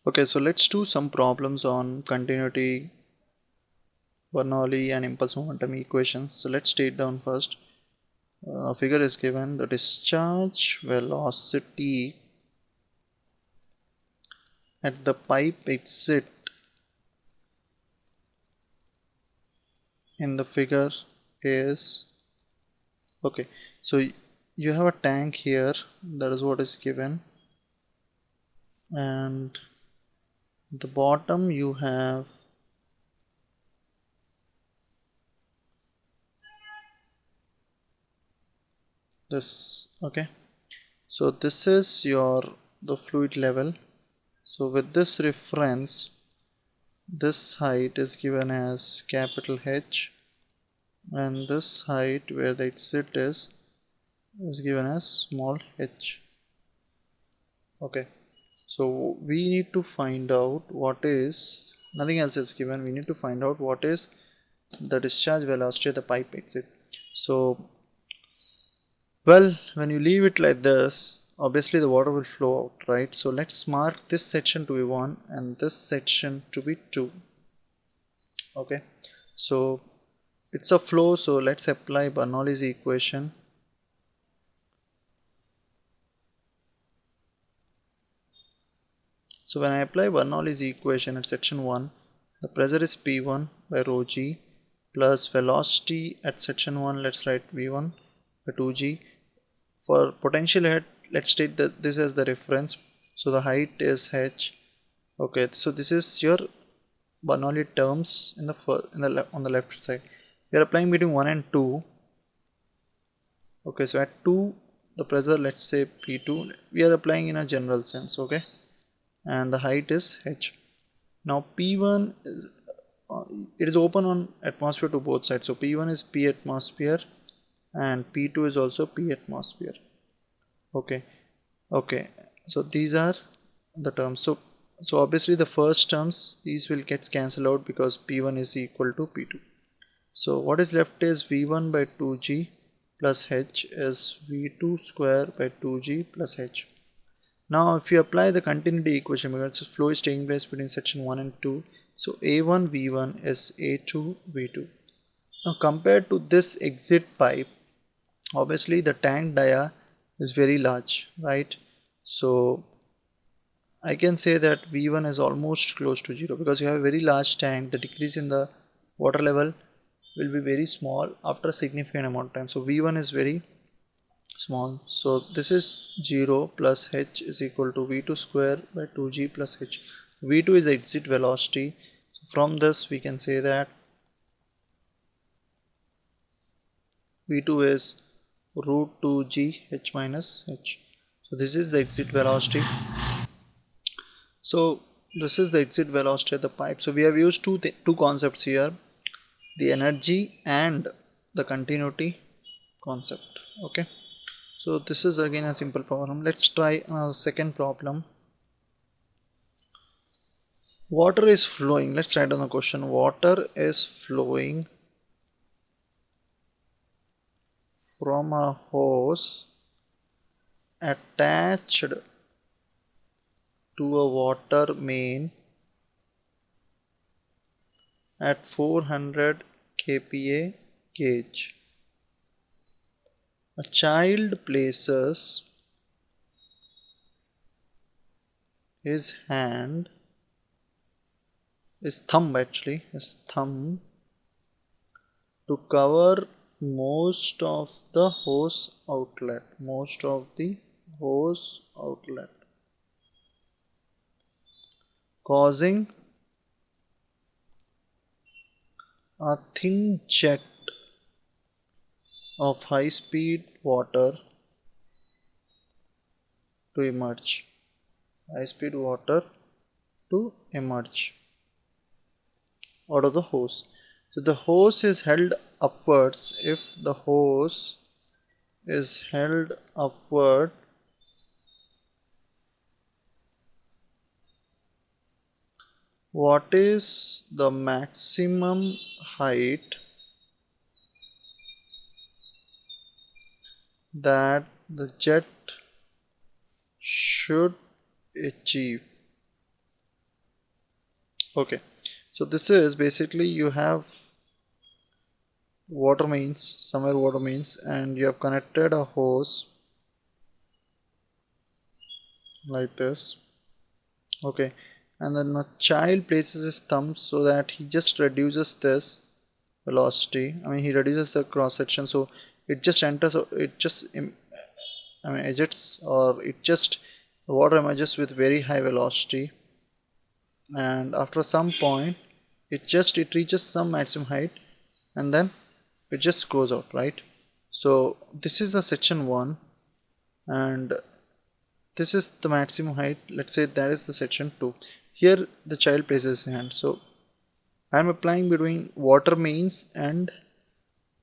Okay, so let's do some problems on continuity, Bernoulli and impulse momentum equations. So let's take down first. A figure is given: the discharge velocity at the pipe exit in the figure is, okay, so you have a tank here, that is what is given, and the bottom you have this. Okay, so this is your the fluid level. So with this reference, this height is given as capital H, and this height where the exit is given as small h. Okay, so we need to find out what is, nothing else is given, we need to find out what is the discharge velocity at the pipe exit. So well, when you leave it like this, obviously the water will flow out, right? So let's mark this section to be 1 and this section to be 2. Okay, so it's a flow, so let's apply Bernoulli's equation. So when I apply Bernoulli's equation at section 1, the pressure is P1 by rho g plus velocity at section 1, let's write V1 by 2g. For potential head, let's take this as the reference. So the height is h. Okay, so this is your Bernoulli terms in the on the left side. We are applying between 1 and 2. Okay, so at 2 the pressure, let's say P2, we are applying in a general sense. Okay, and the height is h. Now P1 is it is open on atmosphere to both sides, so P1 is P atmosphere and P2 is also P atmosphere. Okay, okay, so these are the terms. So obviously the first terms, these will get cancelled out because P1 is equal to P2. So what is left is V1 by 2g plus h is V2 square by 2g plus h. Now if you apply the continuity equation, because the flow is taking place between section 1 and 2, so A1 V1 is A2 V2. Now compared to this exit pipe, obviously the tank dia is very large, right? So I can say that V1 is almost close to 0 because you have a very large tank. The decrease in the water level will be very small after a significant amount of time. So V1 is very small, so this is 0 plus h is equal to V2 square by 2g plus h. V2 is the exit velocity, so from this we can say that V2 is root 2g h minus h. So this is the exit velocity. So this is the exit velocity of the pipe. So we have used two concepts here, the energy and the continuity concept. Okay, so this is again a simple problem. Let's try a second problem. Water is flowing. Let's write down the question. Water is flowing from a hose attached to a water main at 400 kPa gauge. A child places his hand, his thumb actually, his thumb to cover most of the hose outlet, causing a thin jet of high speed water to emerge. High speed water to emerge out of the hose. So the hose is held upwards. If the hose is held upward, what is the maximum height that the jet should achieve? Okay, so this is basically you have water mains, somewhere water mains, and you have connected a hose like this. Okay, and then the child places his thumb so that he just reduces this velocity. I mean, he reduces the cross section, so it just enters, it just exits, or it just, the water emerges with very high velocity, and after some point it reaches some maximum height, and then it just goes out, right? So this is the section 1, and this is the maximum height. Let's say that is the section 2. Here the child places his hand, so I am applying between water mains and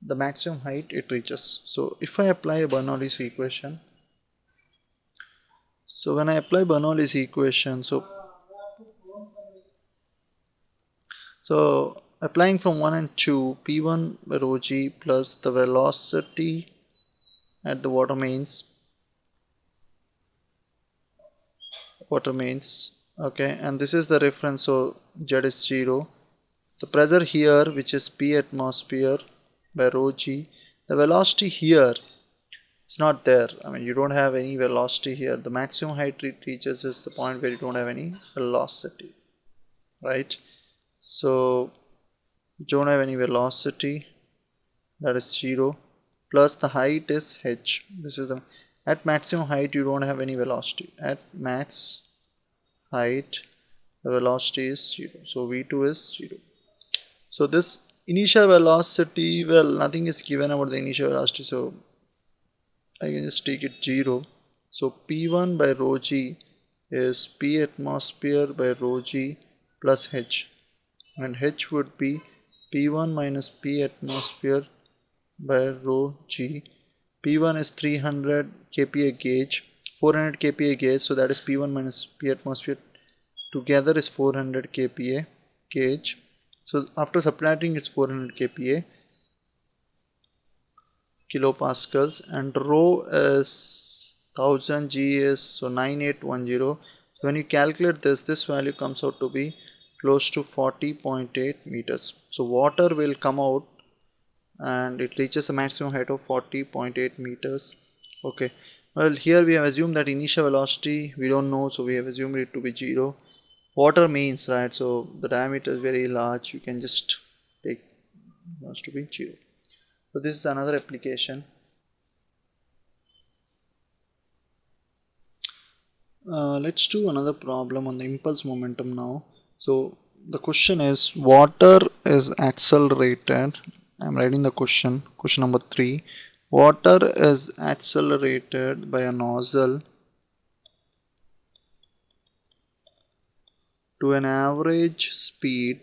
the maximum height it reaches. So if I apply a Bernoulli's equation, so when I apply Bernoulli's equation, so applying from 1 and 2, P1 by rho g plus the velocity at the water mains, okay, and this is the reference, so Z is 0. The pressure here, which is P atmosphere by rho g, the velocity here is not there. I mean, you don't have any velocity here. The maximum height it reaches is the point where you don't have any velocity, right? So you don't have any velocity, that is 0, plus the height is h. This is the, at maximum height you don't have any velocity. At max height the velocity is 0, so v2 is 0. So this initial velocity, well, nothing is given about the initial velocity, so I can just take it 0. So P1 by rho g is P atmosphere by rho g plus h, and h would be P1 minus P atmosphere by rho g. P1 is 300 kPa gauge, 400 kPa gauge, so that is P1 minus P atmosphere together is 400 kPa gauge. So after subtracting it's 400 kPa kilopascals, and rho is 1000, g is so 9810. So when you calculate this value comes out to be close to 40.8 meters. So water will come out and it reaches a maximum height of 40.8 meters. Okay, well, here we have assumed that initial velocity we don't know, so we have assumed it to be 0. Water means, right, so the diameter is very large, you can just take it to be 0. So this is another application. Let's do another problem on the impulse momentum now. So the question is, water is accelerated. I'm writing the question number 3. Water is accelerated by a nozzle to an average speed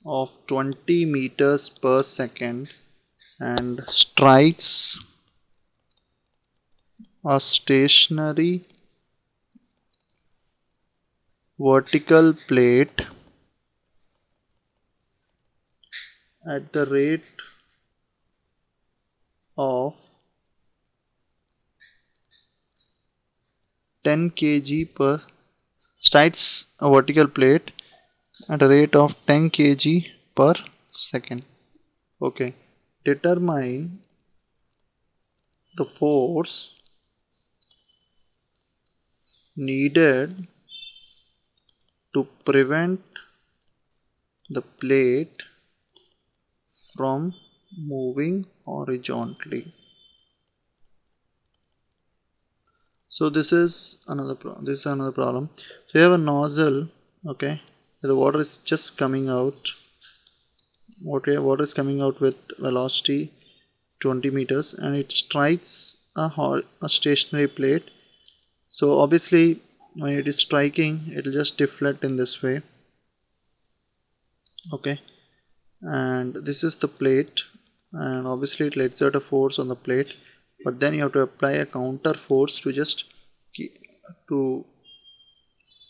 of 20 meters per second and strikes a stationary vertical plate at the rate of 10 kg per, strikes a vertical plate at a rate of 10 kg per second. Okay, determine the force needed to prevent the plate from moving horizontally. So this is another problem. So you have a nozzle, okay, the water is just coming out. Okay, water is coming out with velocity 20 meters and it strikes a stationary plate. So obviously when it is striking it will just deflect in this way. Okay, and this is the plate, and obviously it will exert a force on the plate, but then you have to apply a counter force to just to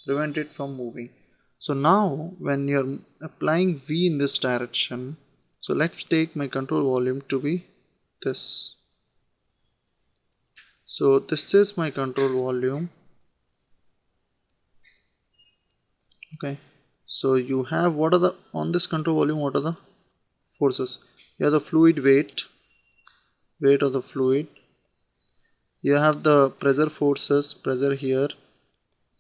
prevent it from moving. So now when you're applying V in this direction, so let's take my control volume to be this. So this is my control volume, Okay, so you have, what are the, on this control volume, what are the forces? You have the fluid weight of the fluid. You have the pressure forces, pressure here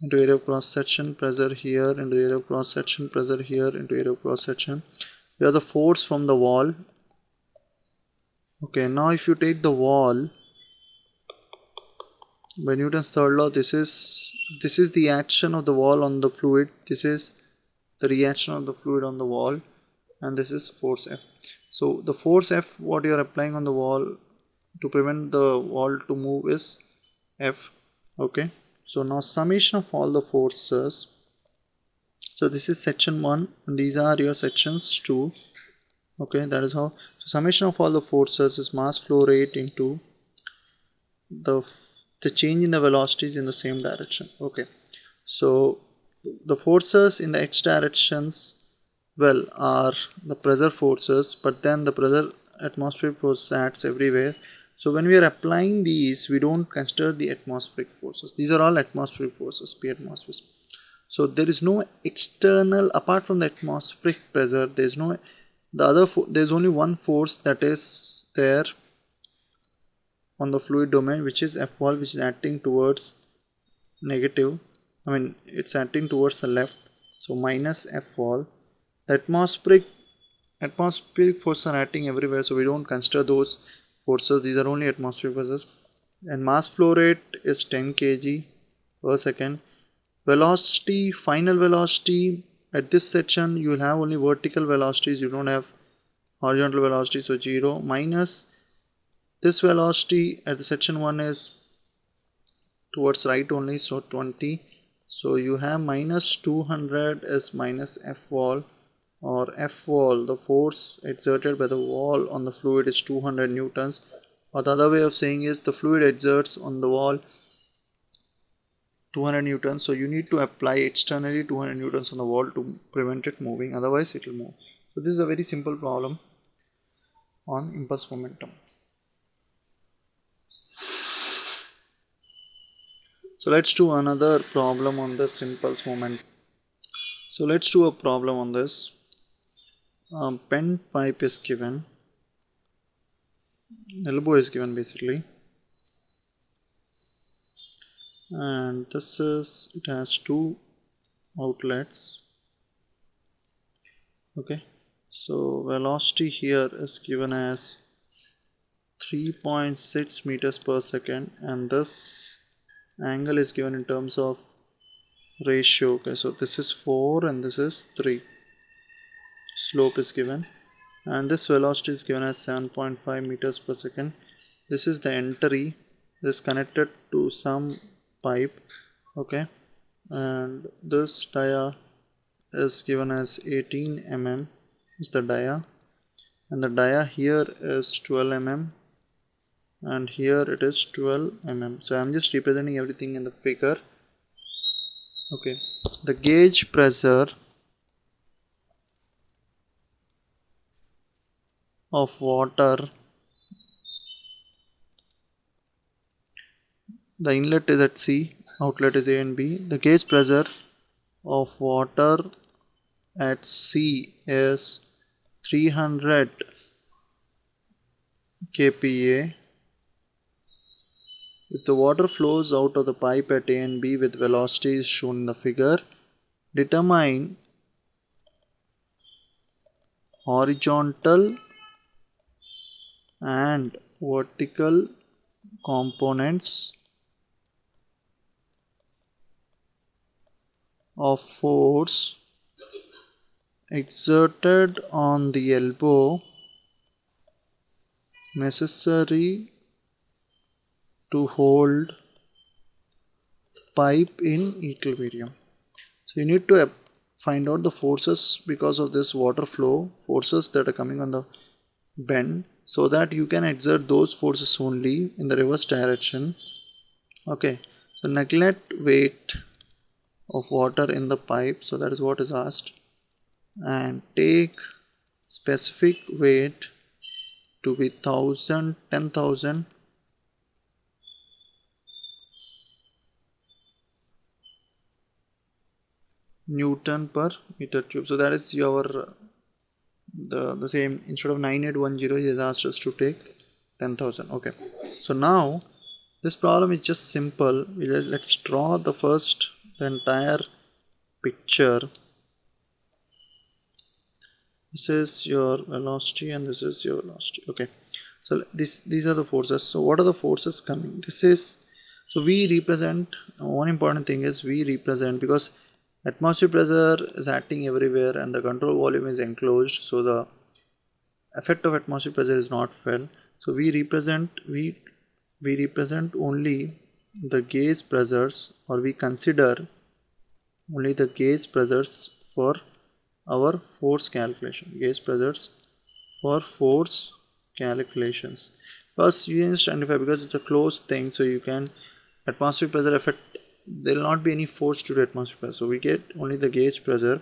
into area of cross section, pressure here into area of cross section, pressure here into area of cross section. You have the force from the wall. Okay, now if you take the wall by Newton's third law, this is the action of the wall on the fluid, this is the reaction of the fluid on the wall, and this is force F. So the force F, what you are applying on the wall to prevent the wall to move, is F. Okay, so now summation of all the forces. So this is section 1 and these are your sections 2. Okay, that is how. So summation of all the forces is mass flow rate into the change in the velocities in the same direction. Okay, so the forces in the x directions, well, are the pressure forces, but then the pressure atmospheric force acts everywhere. So when we are applying these, we don't consider the atmospheric forces. These are all atmospheric forces, P atmospheres. So there is no external, apart from the atmospheric pressure, there is no there is only one force that is there on the fluid domain, which is F wall, which is acting towards negative. I mean, it's acting towards the left. So minus F wall. The atmospheric forces are acting everywhere, so we don't consider those forces. These are only atmospheric forces. And mass flow rate is 10 kg per second. Velocity, final velocity, at this section you will have only vertical velocities, you don't have horizontal velocity, so 0, minus this velocity at the section 1 is towards right only, so 20. So you have minus 200 is minus F wall, or F wall, the force exerted by the wall on the fluid is 200 newtons, or the other way of saying is the fluid exerts on the wall 200 newtons. So you need to apply externally 200 newtons on the wall to prevent it moving, otherwise it will move. So this is a very simple problem on impulse momentum. So let's do another problem on this impulse momentum. So let's do a problem on this. Pen pipe is given, elbow is given basically, and this is, it has two outlets. Okay, so velocity here is given as 3.6 meters per second, and this angle is given in terms of ratio. Okay, so this is 4 and this is 3. Slope is given, and this velocity is given as 7.5 meters per second. This is the entry, this is connected to some pipe. Okay, and this dia is given as 18 mm is the dia, and the dia here is 12 mm, and here it is 12 mm. So I'm just representing everything in the figure. Okay, the gauge pressure of water, the inlet is at C, outlet is A and B. The gauge pressure of water at C is 300 kPa. If the water flows out of the pipe at A and B with velocities shown in the figure, determine horizontal and vertical components of force exerted on the elbow necessary to hold pipe in equilibrium. So you need to find out the forces because of this water flow, forces that are coming on the bend, so that you can exert those forces only in the reverse direction. Okay, so neglect weight of water in the pipe, so that is what is asked, and take specific weight to be 1000, 10,000, Newton per meter cube. So that is your the same. Instead of 9810, he has asked us to take 10,000. Okay, so now this problem is just simple. Let's draw the entire picture. This is your velocity and this is your velocity. Okay, so these are the forces. So what are the forces coming? This is, so we represent, one important thing is we represent, because atmospheric pressure is acting everywhere and the control volume is enclosed, so the effect of atmospheric pressure is not felt. So we represent only the gauge pressures, or we consider only the gauge pressures for our force calculation. Gauge pressures for force calculations. First you can identify, because it's a closed thing, so you can, atmospheric pressure effect, there will not be any force due to atmospheric pressure, so we get only the gauge pressure.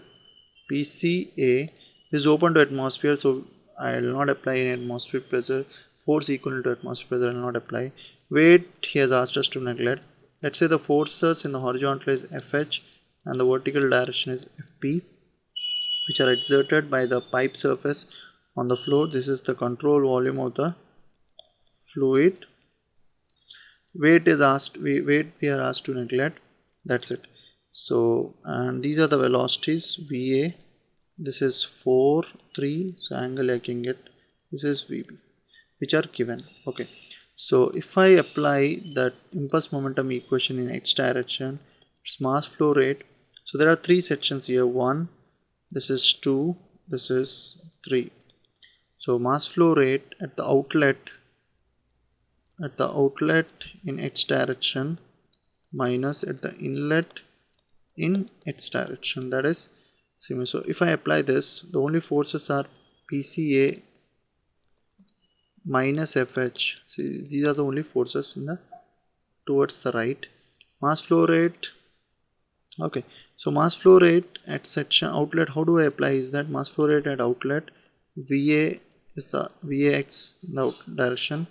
PCA is open to atmosphere, so I will not apply any atmospheric pressure. Force equal to atmospheric pressure I will not apply. Weight he has asked us to neglect. Let's say the forces in the horizontal is FH and the vertical direction is FP, which are exerted by the pipe surface on the floor. This is the control volume of the fluid. Weight is asked, weight we are asked to neglect. That's it. So, and these are the velocities. VA, this is 4 3, so angle I can get, this is VB, which are given. Okay, so if I apply that impulse momentum equation in x direction, it's mass flow rate. So there are three sections here. 1, this is 2, this is 3. So mass flow rate at the outlet in x direction minus at the inlet in x direction, that is similar. So if I apply this, the only forces are PCA minus FH. See, these are the only forces in the towards the right. Mass flow rate. Okay, so mass flow rate at section outlet, how do I apply is that mass flow rate at outlet, VA is the VAX in the direction.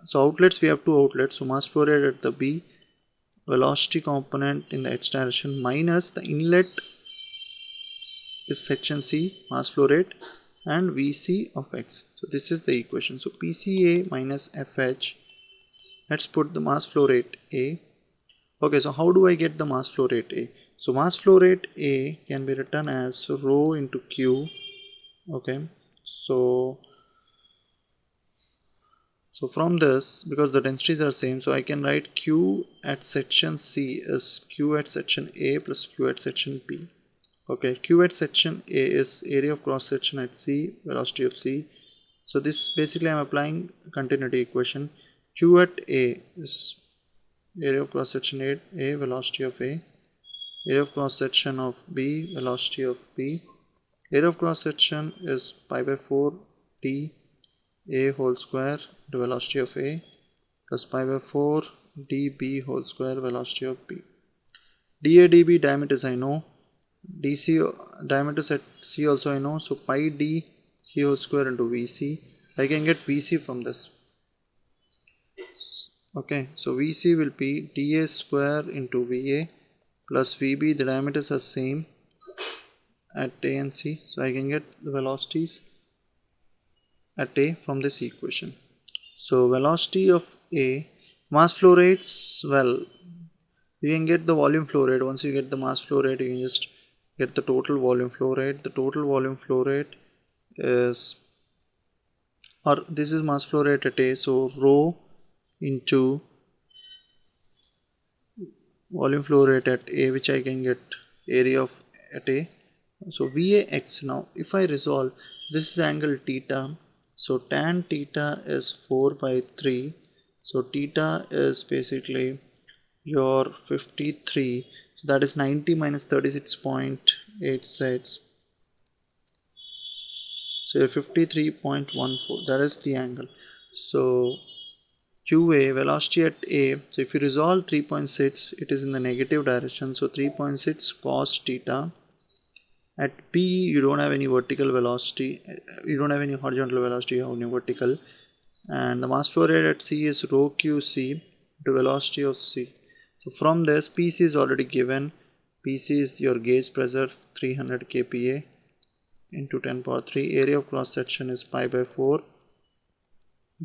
So outlets, we have two outlets, so mass flow rate at the B, velocity component in the x direction, minus the inlet is section C, mass flow rate, and VC of x. So this is the equation. So PCA minus FH, let's put the mass flow rate A. Okay, so how do I get the mass flow rate A? So mass flow rate A can be written as rho into Q. Okay, so from this, because the densities are same, so I can write Q at section C is Q at section A plus Q at section B. Okay, Q at section A is area of cross section at C, velocity of C. So this basically I'm applying continuity equation. Q at A is area of cross section A, velocity of A, area of cross section of B, velocity of B. Area of cross section is pi by 4 d A whole square, the velocity of A, plus pi by 4 dB whole square, velocity of B. dA dB diameters I know, DC diameters at C also I know, so pi d C whole square into VC. I can get VC from this. Okay, so VC will be dA square into VA plus VB, the diameters are same at A and C, so I can get the velocities at A from this equation. So velocity of A, mass flow rates, well, you can get the volume flow rate. Once you get the mass flow rate, you can just get the total volume flow rate. The total volume flow rate is, or this is mass flow rate at A, so rho into volume flow rate at A, which I can get area of at A. So VAX, now if I resolve, this is angle theta, so tan theta is 4 by 3, so theta is basically your 53, so that is 90 minus 36.86, so your 53.14, that is the angle. So QA, velocity at A, so if you resolve 3.6, it is in the negative direction, so 3.6 cos theta. At P, you don't have any vertical velocity, you don't have any horizontal velocity, you have only vertical. And the mass flow rate at C is rho QC to velocity of C. So from this, PC is already given. PC is your gauge pressure 300 kPa into 10 power 3. Area of cross section is pi by 4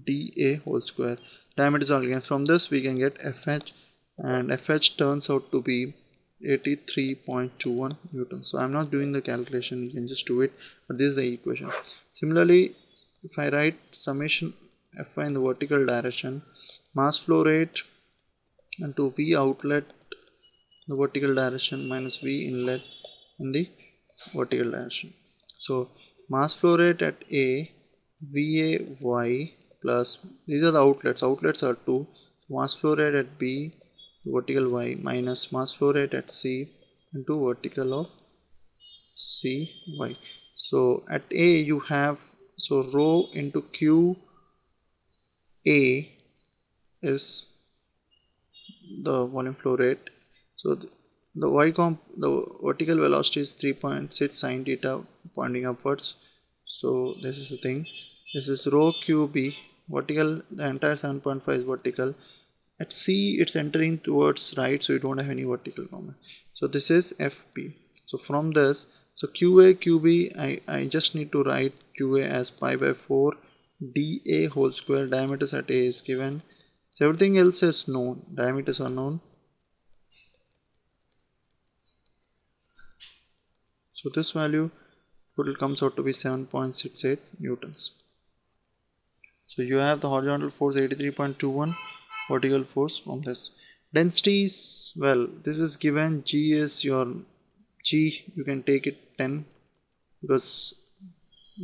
dA whole square. Diameter is all again. From this we can get FH, and FH turns out to be 83.21 newtons. So I'm not doing the calculation, you can just do it, but this is the equation. Similarly, if I write summation Fy in the vertical direction, mass flow rate into V outlet the vertical direction minus V inlet in the vertical direction. So mass flow rate at A, VAY plus, these are the outlets are 2, mass flow rate at B vertical Y minus mass flow rate at C into vertical of CY. So at A you have, so rho into Q A is the volume flow rate. So the vertical velocity is 3.6 sine theta pointing upwards. So this is the thing. This is rho QB vertical. The entire 7.5 is vertical. At C it's entering towards right, so you don't have any vertical component. So this is FP. So from this, so QA QB, I just need to write QA as pi by 4 dA whole square. Diameters at A is given. So everything else is known. Diameters are known. So this value total comes out to be 7.68 newtons. So you have the horizontal force 83.21, vertical force from this. Densities, well, this is given. G is your G, you can take it 10 because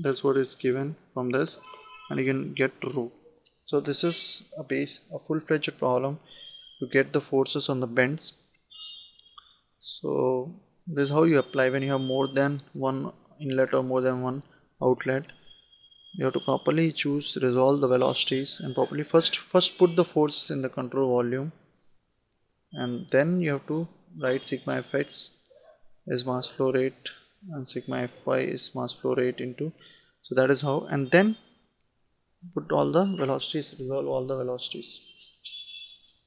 that's what is given from this, and you can get rho. So this is a full-fledged problem to get the forces on the bends. So this is how you apply when you have more than one inlet or more than one outlet. You have to properly resolve the velocities, and properly first put the forces in the control volume, and then you have to write sigma fx is mass flow rate and sigma fy is mass flow rate into, so that is how, and then put all the velocities, resolve all the velocities.